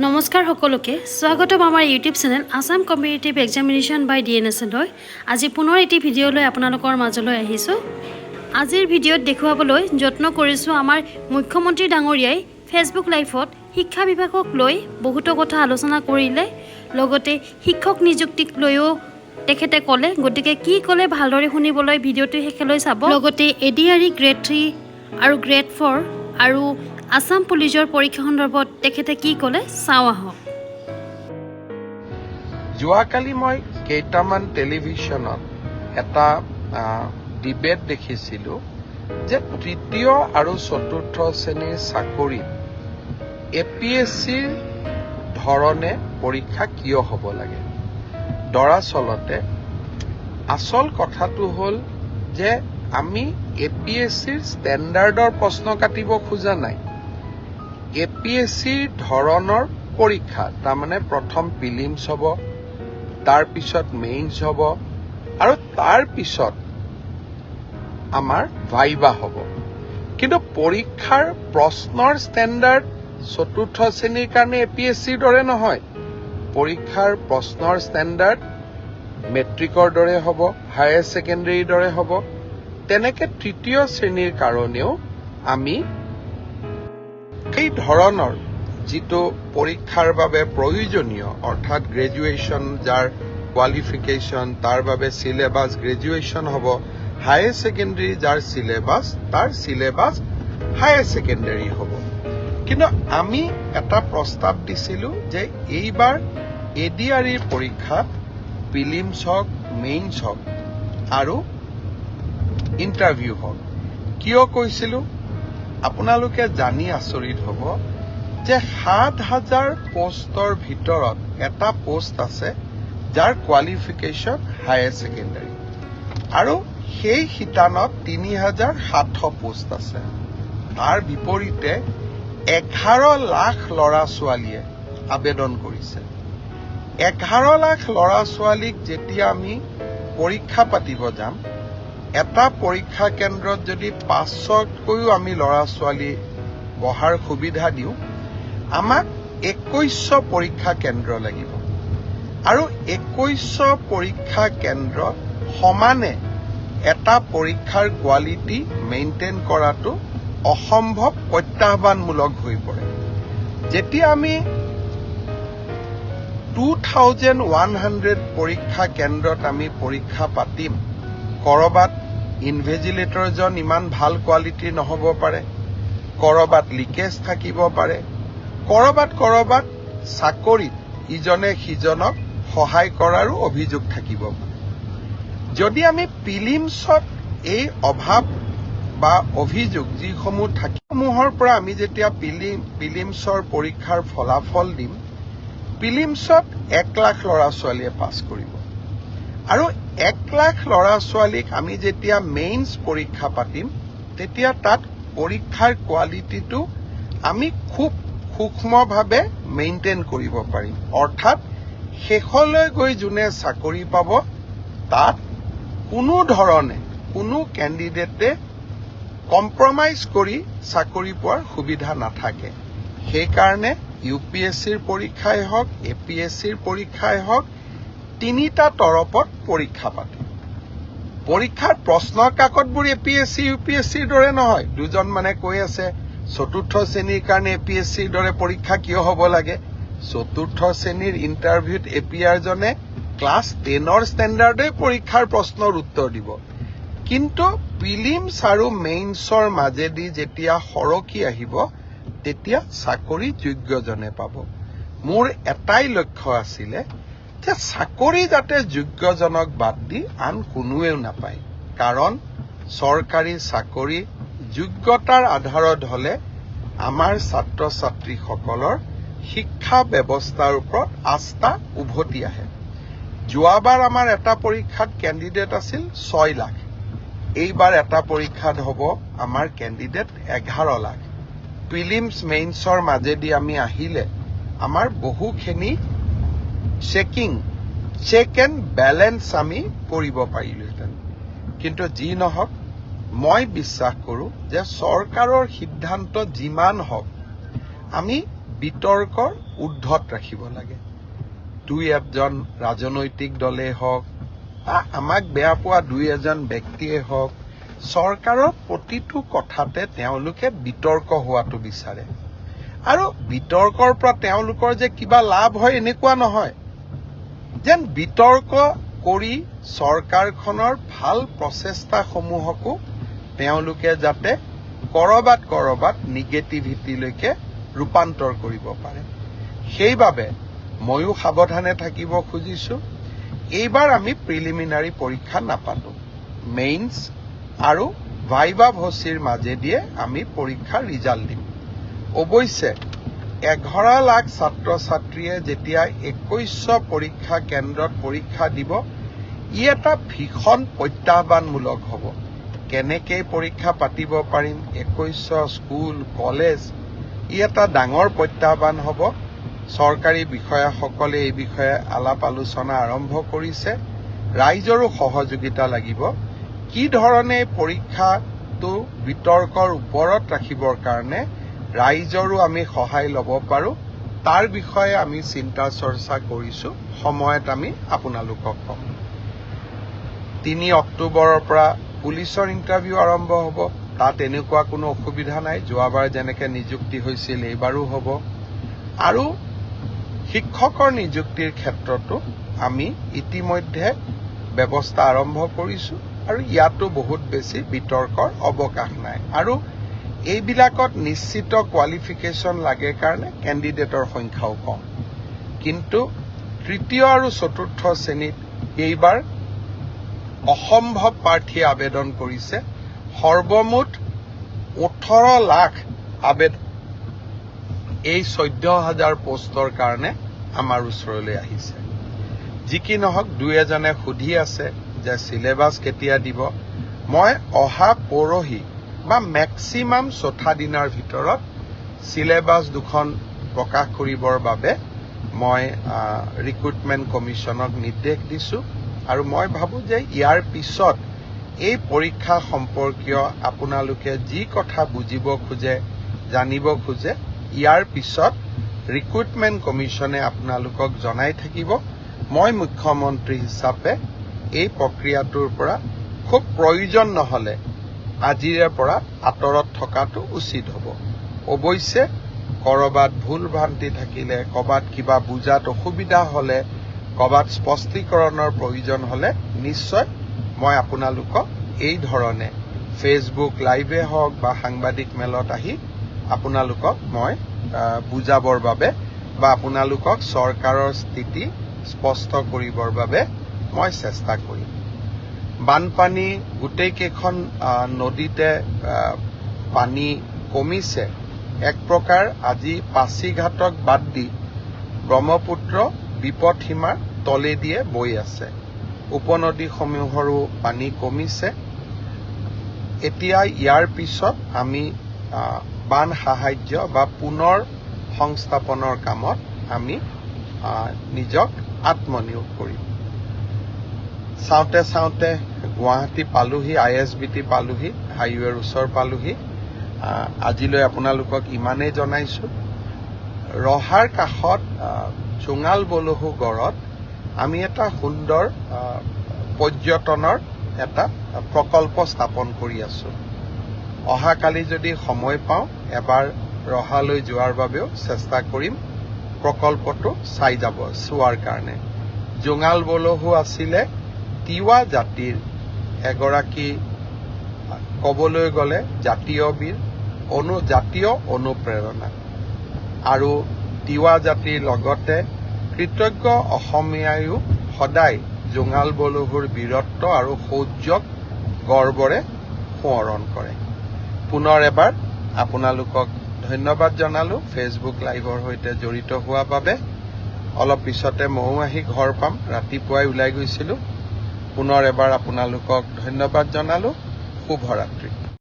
নমস্কাৰ সকলোকে স্বাগতম আমাৰ YouTube channel Assam competitive examination by DNSলৈ আজি পুনৰ এটি ভিডিঅ' লৈ আপোনালোকৰ মাজলৈ আহিছোঁ। আজিৰ ভিডিঅ'ত দেখুৱাবলৈ যত্ন কৰিছোঁ আমাৰ মুখ্যমন্ত্ৰী ডাঙৰীয়াই ফেচবুক লাইভত শিক্ষা বিভাগক লৈ বহুতো কথা আলোচনা কৰিলে, লগতে শিক্ষক নিযুক্তিক লৈও তেখেতে ক'লে। গতিকে কি ক'লে ভালদৰে শুনিবলৈ ভিডিঅ'টো শেষলৈ চাব। লগতে ADRE গ্ৰেড 3 আৰু গ্ৰেড 4 আৰু আসাম পুলিচৰ পৰীক্ষা সন্দৰ্ভত তেখেতে কি ক'লে চাওঁ আহক। যোৱাকালি মই কেইটামান টেলিভিশ্যনত এটা ডিবেট দেখিছিলোঁ যে তৃতীয় আৰু চতুৰ্থ শ্ৰেণীৰ চাকৰিত APSCৰ ধৰণে পৰীক্ষা কিয় হ'ব লাগে। দৰাচলতে আচল কথাটো হ'ল যে আমি APSCৰ ষ্টেণ্ডাৰ্ডৰ প্ৰশ্ন কাটিব খোজা নাই। APSCৰ ধৰণৰ পৰীক্ষা, তাৰমানে প্ৰথম প্ৰিলিমছ হ'ব, তাৰপিছত মেইনছ হ'ব আৰু তাৰপিছত আমাৰ ভাইবা হ'ব। কিন্তু পৰীক্ষাৰ প্ৰশ্নৰ ষ্টেণ্ডাৰ্ড চতুৰ্থ শ্ৰেণীৰ কাৰণে APSCৰ দৰে নহয়। পৰীক্ষাৰ প্ৰশ্নৰ ষ্টেণ্ডাৰ্ড মেট্ৰিকৰ দৰে হ'ব, হায়াৰ ছেকেণ্ডেৰীৰ দৰে হ'ব। তেনেকে তৃতীয় শ্ৰেণীৰ কাৰণেও আমি এই ধৰণৰ যিটো পৰীক্ষাৰ বাবে প্ৰয়োজনীয়, অৰ্থাৎ গ্ৰেজুৱেশ্যন যাৰ কোৱালিফিকেশ্যন, তাৰ বাবে চিলেবাছ গ্ৰেজুৱেশ্যন হ'ব, হায়াৰ ছেকেণ্ডেৰী যাৰ চিলেবাছ, তাৰ চিলেবাছ হায়াৰ ছেকেণ্ডেৰী হ'ব। কিন্তু আমি এটা প্ৰস্তাৱ দিছিলোঁ যে এইবাৰ ADREৰ পৰীক্ষাত প্ৰিলিমছ হওক, মেইনছ হওক আৰু ইণ্টাৰভিউ হওক। কিয় কৈছিলোঁ আপোনালোকে জানি আচৰিত হ'ব যে ৭,০০০ পোষ্টৰ ভিতৰত এটা পোষ্ট আছে যাৰ কোৱালিফিকেশ্যন হায়াৰ ছেকেণ্ডেৰী, আৰু সেই শিতানত ৩,৭০০ পোষ্ট আছে। তাৰ বিপৰীতে ১১ লাখ ল'ৰা ছোৱালীয়ে আবেদন কৰিছে। ১১ লাখ ল'ৰা ছোৱালীক যেতিয়া আমি পৰীক্ষা পাতিব যাম, এটা পৰীক্ষা কেন্দ্ৰত যদি ৫০০তকৈও আমি ল'ৰা ছোৱালী বহাৰ সুবিধা দিওঁ, আমাক ২১০০ পৰীক্ষা কেন্দ্ৰ লাগিব। আৰু ২১০০ পৰীক্ষা কেন্দ্ৰ সমানে এটা পৰীক্ষাৰ কোৱালিটি মেইনটেইন কৰাটো অসম্ভৱ, প্ৰত্যাহ্বানমূলক হৈ পৰে। যেতিয়া আমি 2100 পৰীক্ষা কেন্দ্ৰত আমি পৰীক্ষা পাতিম, কৰবাত ইনভেজিলেটৰজন ইমান ভাল কোৱালিটিৰ নহ'ব পাৰে, কৰবাত লিকেজ থাকিব পাৰে, কৰবাত চাকৰিত ইজনে সিজনক সহায় কৰাৰো অভিযোগ থাকিব পাৰে। যদি আমি প্ৰিলিমছত এই অভাৱ বা অভিযোগ যিসমূহ থাকিসমূহৰ পৰা আমি যেতিয়া প্ৰিলিমছৰ পৰীক্ষাৰ ফলাফল দিম, প্ৰিলিমছত ১ লাখ ল'ৰা ছোৱালীয়ে পাছ কৰিব। আৰু ১ লাখ ল'ৰা ছোৱালীক আমি যেতিয়া মেইনছ পৰীক্ষা পাতিম, তেতিয়া তাত পৰীক্ষাৰ কোৱালিটিটো আমি খুব সূক্ষ্মভাৱে মেইনটেইন কৰিব পাৰিম। অৰ্থাৎ শেষলৈ গৈ যোনে চাকৰি পাব, তাত কোনো ধৰণে কোনো কেণ্ডিডেটে কম্প্ৰমাইজ কৰি চাকৰি পোৱাৰ সুবিধা নাথাকে। সেইকাৰণে UPSCৰ পৰীক্ষাই হওক, APSCৰ পৰীক্ষাই হওক, তিনিটা তৰপত পৰীক্ষা পাতে। পৰীক্ষাৰ প্ৰশ্ন কাকতবোৰ APSC UPSCৰ দৰে নহয়। দুজন মানে কৈ আছে চতুৰ্থ শ্ৰেণীৰ কাৰণে APSCৰ দৰে পৰীক্ষা কিয় হ'ব লাগে। চতুৰ্থ শ্ৰেণীৰ ইণ্টাৰভিউত APR জনে ক্লাছ 10ৰ ষ্টেণ্ডাৰ্ডে পৰীক্ষাৰ প্ৰশ্নৰ উত্তৰ দিব। কিন্তু প্ৰিলিমছ আৰু মেইনছৰ মাজেদি যেতিয়া সৰকি আহিব, তেতিয়া চাকৰি যোগ্যজনে পাব। মোৰ এটাই লক্ষ্য আছিলে যে চাকৰি যাতে যোগ্যজনক বাদ দি আন কোনোৱেও নাপায়। কাৰণ চৰকাৰী চাকৰি যোগ্যতাৰ আধাৰত হ'লে আমাৰ ছাত্ৰ ছাত্ৰীসকলৰ শিক্ষা ব্যৱস্থাৰ ওপৰত আস্থা উভতি আহে। যোৱাবাৰ আমাৰ এটা পৰীক্ষাত কেণ্ডিডেট আছিল ৬ লাখ। এইবাৰ এটা পৰীক্ষাত হ'ব আমাৰ কেণ্ডিডেট ১১ লাখ। প্ৰিলিমছ মেইনছৰ মাজেদি আমি আহিলে আমাৰ বহুখিনি চেক এণ্ড বেলেঞ্চ আমি কৰিব পাৰিলোহেঁতেন। কিন্তু যি নহওক, মই বিশ্বাস কৰোঁ যে চৰকাৰৰ সিদ্ধান্ত যিমান হওক, আমি বিতৰ্কৰ ঊৰ্ধত ৰাখিব লাগে। দুই এজন ৰাজনৈতিক দলেই হওক, আমাক বেয়া পোৱা দুই এজন ব্যক্তিয়ে হওক, চৰকাৰৰ প্ৰতিটো কথাতে তেওঁলোকে বিতৰ্ক হোৱাটো বিচাৰে। আৰু বিতৰ্কৰ পৰা তেওঁলোকৰ যে কিবা লাভ হয় এনেকুৱা নহয়, যেন বিতৰ্ক কৰি চৰকাৰখনৰ ভাল প্ৰচেষ্টাসমূহকো তেওঁলোকে যাতে কৰবাত নিগেটিভিটিলৈকে ৰূপান্তৰ কৰিব পাৰে। সেইবাবে ময়ো সাৱধানে থাকিব খুজিছো। এইবাৰ আমি প্ৰিলিমিনাৰী পৰীক্ষা নাপাতো, মেইনছ আৰু ভাইবা ভচিৰ মাজেদিয়ে আমি পৰীক্ষাৰ ৰিজাল্ট দিম। অৱশ্যে 11 লাখ ছাত্ৰ ছাত্ৰীয়ে যেতিয়া 2100 পৰীক্ষা কেন্দ্ৰত পৰীক্ষা দিব, ই এটা ভীষণ প্ৰত্যাহ্বানমূলক হ'ব। কেনেকে পৰীক্ষা পাতিব পাৰিম, 2100 স্কুল কলেজ, ই এটা ডাঙৰ প্ৰত্যাহ্বান হ'ব। চৰকাৰী বিষয়াসকলে এই বিষয়ে আলাপ আলোচনা আৰম্ভ কৰিছে। ৰাইজৰো সহযোগিতা লাগিব। কি ধৰণে পৰীক্ষাটো বিতৰ্কৰ ওপৰত ৰাখিবৰ কাৰণে ৰাইজৰো আমি সহায় ল'ব পাৰো, তাৰ বিষয়ে আমি চিন্তা চৰ্চা কৰিছো। সময়ত আমি আপোনালোকক কম। 3 অক্টোবৰৰ পৰা পুলিচৰ ইণ্টাৰভিউ আৰম্ভ হ'ব। তাত এনেকুৱা কোনো অসুবিধা নাই, যোৱাবাৰ যেনেকে নিযুক্তি হৈছিল এইবাৰো হ'ব। আৰু শিক্ষকৰ নিযুক্তিৰ ক্ষেত্ৰতো আমি ইতিমধ্যে ব্যৱস্থা আৰম্ভ কৰিছো, আৰু ইয়াতো বহুত বেছি বিতৰ্কৰ অৱকাশ নাই। আৰু এইবিলাকত নিশ্চিত কোৱালিফিকেশ্যন লাগে কাৰণে কেণ্ডিডেটৰ সংখ্যাও কম। কিন্তু তৃতীয় আৰু চতুৰ্থ শ্ৰেণীত এইবাৰ অসম্ভৱ প্ৰাৰ্থীয়ে আবেদন কৰিছে। সৰ্বমুঠ 18 লাখ আবেদন এই 14,000 পোষ্টৰ কাৰণে আমাৰ ওচৰলৈ আহিছে। যি কি নহওক, দুই এজনে সুধি আছে যে চিলেবাছ কেতিয়া দিব। মই অহা পৰহি বা মেক্সিমাম 4 দিনৰ ভিতৰত চিলেবাছ দুখন প্ৰকাশ কৰিবৰ বাবে মই ৰিক্ৰুটমেণ্ট কমিশ্যনক নিৰ্দেশ দিছো। আৰু মই ভাবো যে ইয়াৰ পিছত এই পৰীক্ষা সম্পৰ্কীয় আপোনালোকে যি কথা বুজিব খোজে, জানিব খোজে, ইয়াৰ পিছত ৰিক্ৰুটমেণ্ট কমিশ্যনে আপোনালোকক জনাই থাকিব। মই মুখ্যমন্ত্ৰী হিচাপে এই প্ৰক্ৰিয়াটোৰ পৰা খুব প্ৰয়োজন নহলে আজিৰে পৰা আঁতৰত থকাটো উচিত হ'ব। অৱশ্যে কৰবাত ভুল ভ্ৰান্তি থাকিলে, কৰবাত কিবা বুজাত অসুবিধা হলে, কৰবাত স্পষ্টীকৰণৰ প্ৰয়োজন হলে নিশ্চয় মই আপোনালোকক এই ধৰণে ফেচবুক লাইভে হওক বা সাংবাদিক মেলত আহি আপোনালোকক মই বুজাবৰ বাবে বা আপোনালোকক চৰকাৰৰ স্থিতি স্পষ্ট কৰিবৰ বাবে মই চেষ্টা কৰিম। বানপানী গোটেই কেইখন নদীতে পানী কমিছে। এক প্ৰকাৰ আজি পাছিঘাটক বাদ দি ব্ৰহ্মপুত্ৰ বিপদসীমাৰ তলেদিয়ে বৈ আছে। উপনদীসমূহৰো পানী কমিছে। এতিয়া ইয়াৰ পিছত আমি বান সাহায্য বা পুনৰ সংস্থাপনৰ কামত আমি নিজক আত্মনিয়োগ কৰিম। চাওঁতে চাওঁতে গুৱাহাটী পালোহি, ISBT পালোহি, হাইৱেৰ ওচৰ পালোহি। আজিলৈ আপোনালোকক ইমানেই জনাইছো। ৰহাৰ কাষত জোঙাল বলহু গড়ত আমি এটা সুন্দৰ পৰ্যটনৰ এটা প্ৰকল্প স্থাপন কৰি আছো। অহাকালি যদি সময় পাওঁ এবাৰ ৰহালৈ যোৱাৰ বাবেও চেষ্টা কৰিম, প্ৰকল্পটো চোৱাৰ কাৰণে। জোঙাল বলহু আছিলে তিৱা জাতিৰ এগৰাকী, ক'বলৈ গ'লে জাতীয় বীৰ, জাতীয় অনুপ্ৰেৰণা। আৰু তিৱা জাতিৰ লগতে কৃতজ্ঞ অসমীয়ায়ো সদায় জোঙাল বলহুৰ বীৰত্ব আৰু শৌৰ্যক গৰ্বৰে সোঁৱৰণ কৰে। পুনৰ এবাৰ আপোনালোকক ধন্যবাদ জনালো ফেচবুক লাইভৰ সৈতে জড়িত হোৱাৰ বাবে। অলপ পিছতে ময়ো আহি ঘৰ পাম, ৰাতিপুৱাই ওলাই গৈছিলো। পুনৰ এবাৰ আপোনালোকক ধন্যবাদ জনালো। শুভৰাত্ৰি।